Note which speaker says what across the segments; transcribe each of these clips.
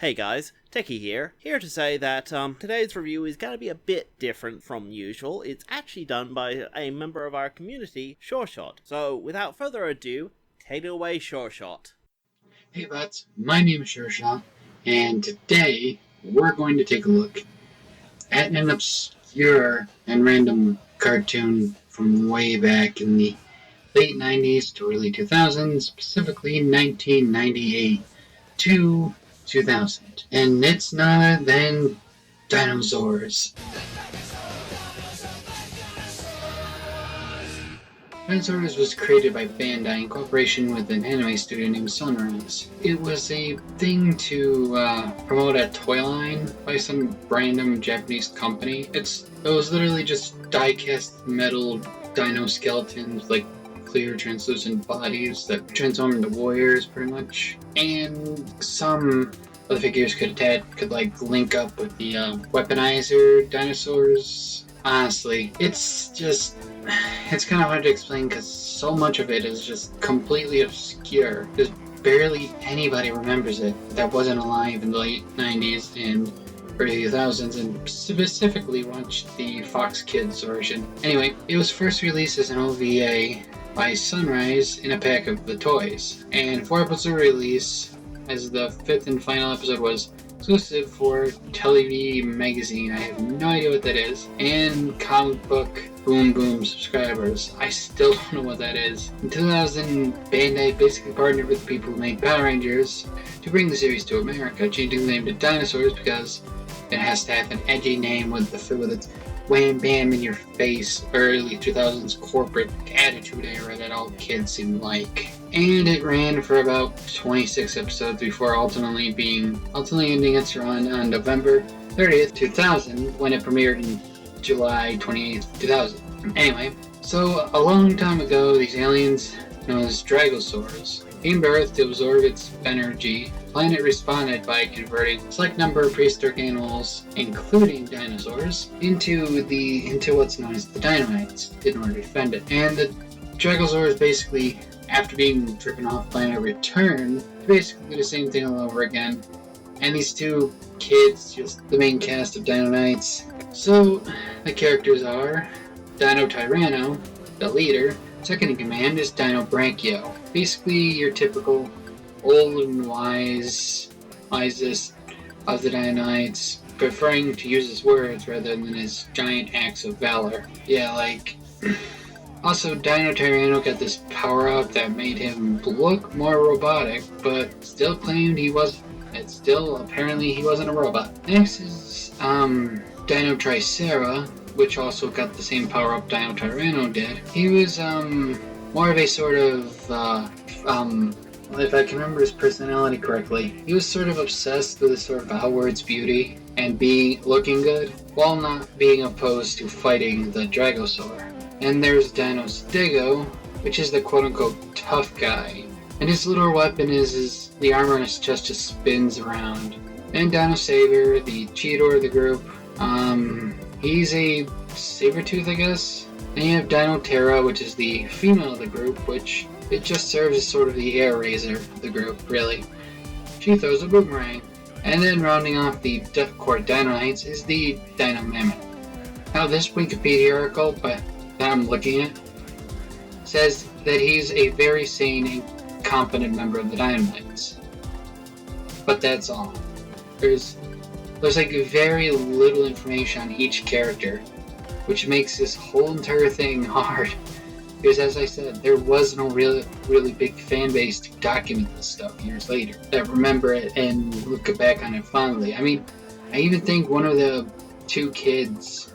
Speaker 1: Hey guys, Techie here to say that today's review is going to be a bit different from usual. It's actually done by a member of our community, SureShot. So without further ado, take it away, SureShot.
Speaker 2: Hey lads, my name is SureShot, and today we're going to take a look at an obscure and random cartoon from way back in the late 90s to early 2000s, specifically 1998 to 2000. And it's none other than DinoZaurs. DinoZaurs was created by Bandai in cooperation with an anime studio named Sunrise. It was a thing to promote a toy line by some random Japanese company. It was literally just die-cast metal dino skeletons, like clear translucent bodies that transform into warriors pretty much. And some of the figures could like link up with the weaponizer dinosaurs. Honestly, it's kind of hard to explain because so much of it is just completely obscure. There's barely anybody remembers it that wasn't alive in the late 90s and early 2000s and specifically watched the Fox Kids version. Anyway, it was first released as an OVA by Sunrise in a pack of the toys, and 4 episode release, as the 5th and final episode was exclusive for Television Magazine. I have no idea what that is. And Comic Book Boom Boom subscribers. I still don't know what that is. In 2000, Bandai basically partnered with the people who made Power Rangers to bring the series to America, changing the name to DinoZaurs because it has to have an edgy name with its wham bam in your face early 2000s corporate attitude era that all kids seem like. And it ran for about 26 episodes before ultimately ending its run on November 30th, 2000, when it premiered in July 28th, 2000. Anyway, so a long time ago, these aliens, known as DinoZaurs, came to Earth to absorb its energy. The planet responded by converting a select number of prehistoric animals, including dinosaurs, into what's known as the Dino-Knights in order to defend it. And the DinoZaurs basically, after being driven off planet, return to basically do the same thing all over again. And these two kids, just the main cast of Dino Knights. So the characters are Dino Tyranno, the leader. Second in command is Dino Brachio. Basically your typical old and wisest of the Dino Knights, preferring to use his words rather than his giant acts of valor. Yeah, like... Also, Dino Tyranno got this power-up that made him look more robotic, but still claimed he wasn't a robot. Next is Dino Tricera, which also got the same power-up Dino Tyranno did. He was more of a sort of, if I can remember his personality correctly, he was sort of obsessed with a sort of outwards beauty and looking good, while not being opposed to fighting the Dragosaur. And there's Dino Stego, which is the quote-unquote tough guy. And his little weapon is the armor on his chest just spins around. And Dino Saber, the cheater of the group, he's a saber-tooth, I guess. And you have Dino Terra, which is the female of the group, which it just serves as sort of the air razor of the group, really. She throws a boomerang. And then rounding off the Death Core Dino Knights is the Dino Mammoth. Now this Wikipedia article, that I'm looking at, says that he's a very sane and competent member of the Dino Knights. But that's all. There's like very little information on each character, which makes this whole entire thing hard. Because as I said, there was no really big fan base to document this stuff years later that remember it and look back on it fondly. I mean, I even think one of the two kids,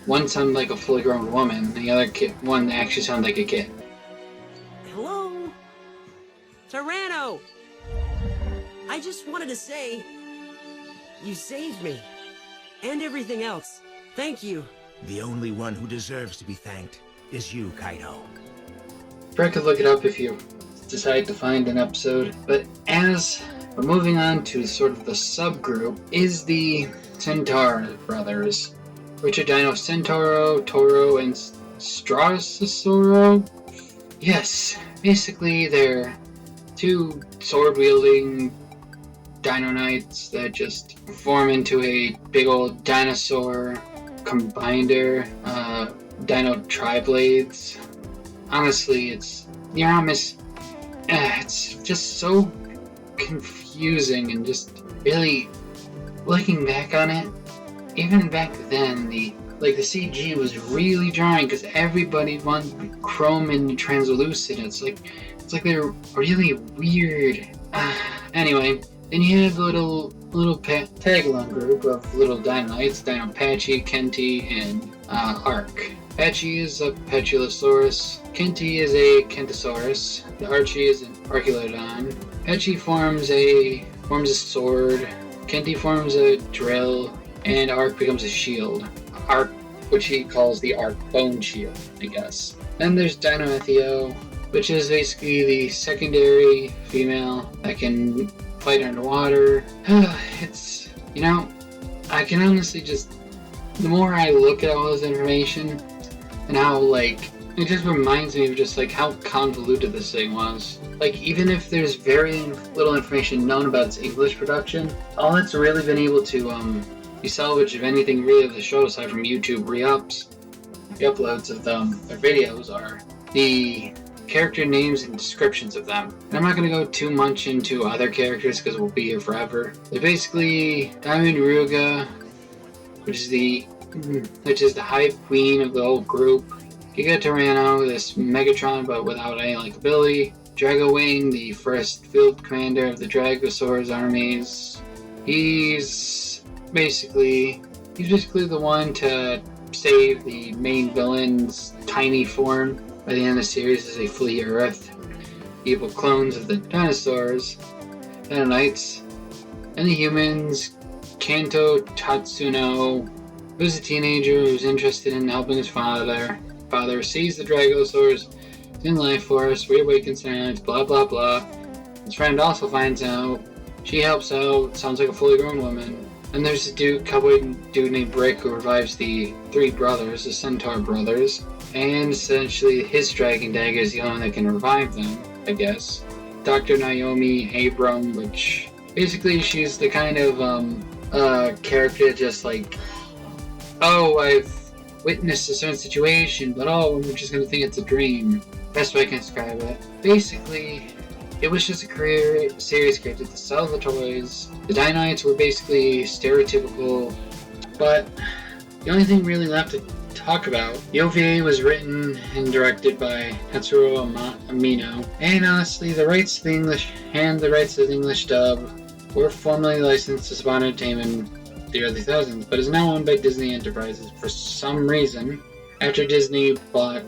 Speaker 2: one sounded like a fully grown woman, and the other one actually sounded like a kid.
Speaker 3: Hello? Tyranno! I just wanted to say, you saved me. And everything else. Thank you.
Speaker 4: The only one who deserves to be thanked is you, Kaido.
Speaker 2: I could look it up if you decide to find an episode, but as we're moving on to sort of the subgroup, is the Centaur brothers, which are Dino Centauro, Toro, and Straussoro? Yes, basically they're two sword-wielding Dino Knights that just form into a big old dinosaur combiner, Dino Tri-Blades. Honestly, it's just so confusing, and just really looking back on it, even back then, the CG was really jarring because everybody wanted chrome and translucent. It's like they're really weird. Anyway, then you have the little tag-along group of little Dino Knights: Dino Patchy, Kenty, and Ark. Patchy is a Petulosaurus. Kenty is a Kentosaurus. The Archie is an Archaeolodon. Patchy forms a sword. Kenty forms a drill, and Ark becomes a shield. Ark, which he calls the Ark Bone Shield, I guess. Then there's Dino Ethio, which is basically the secondary female that can fight underwater. It's, I can honestly just, the more I look at all this information, and how, it just reminds me of just, how convoluted this thing was. Even if there's very little information known about its English production, all it's really been able to, be salvaged of anything really of the show, aside from YouTube re-uploads of their videos, are the character names and descriptions of them. And I'm not going to go too much into other characters because we'll be here forever. They're basically Diamond Ruga, which is the Hive Queen of the whole group. Giga Tyranno, this Megatron but without any ability. Dragowing, the first field commander of the Dragosaurus armies. He's basically the one to save the main villain's tiny form by the end of the series as they flee Earth. Evil clones of the dinosaurs, Dino Knights, and the humans. Kanto Tatsuno, who's a teenager who's interested in helping his father. Father sees the Dragosaurs in life force, reawakens silence, blah blah blah. His friend also finds out. She helps out, sounds like a fully grown woman. And there's a cowboy dude named Brick who revives the three brothers, the Centaur brothers. And essentially his dragon dagger is the only one that can revive them, I guess. Dr. Naomi Abram, which basically she's the kind of character just I've witnessed a certain situation, but we're just gonna think it's a dream. Best way I can describe it. Basically, it was just a series created to sell the toys. The Dino Knights were basically stereotypical, but the only thing really left to talk about, the OVA was written and directed by Hatsuro Amino, and honestly, the rights to the English and the rights to the English dub were formerly licensed to Spawn Entertainment in the early 2000s, but is now owned by Disney Enterprises for some reason, after Disney bought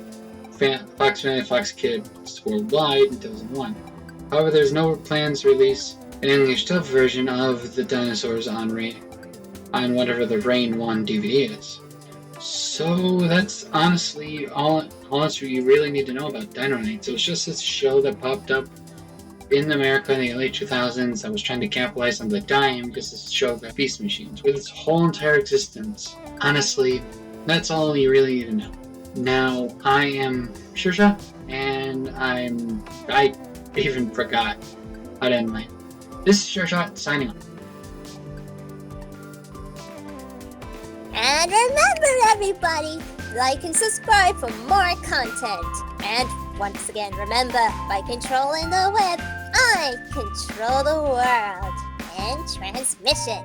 Speaker 2: Fox Family Fox Kids worldwide in 2001. However, there's no plans to release an English dub version of the dinosaurs on whatever the Rain 1 DVD is. So that's honestly all you really need to know about Dino Knights. It was just this show that popped up in America in the late 2000s that was trying to capitalize on the dime because this show got Beast Machines with its whole entire existence. Honestly, that's all you really need to know. Now, I am SureShot, and I even forgot how to end my. This is SureShot signing off.
Speaker 5: And remember, everybody, like and subscribe for more content. And once again, remember, by controlling the web, I control the world. And transmission.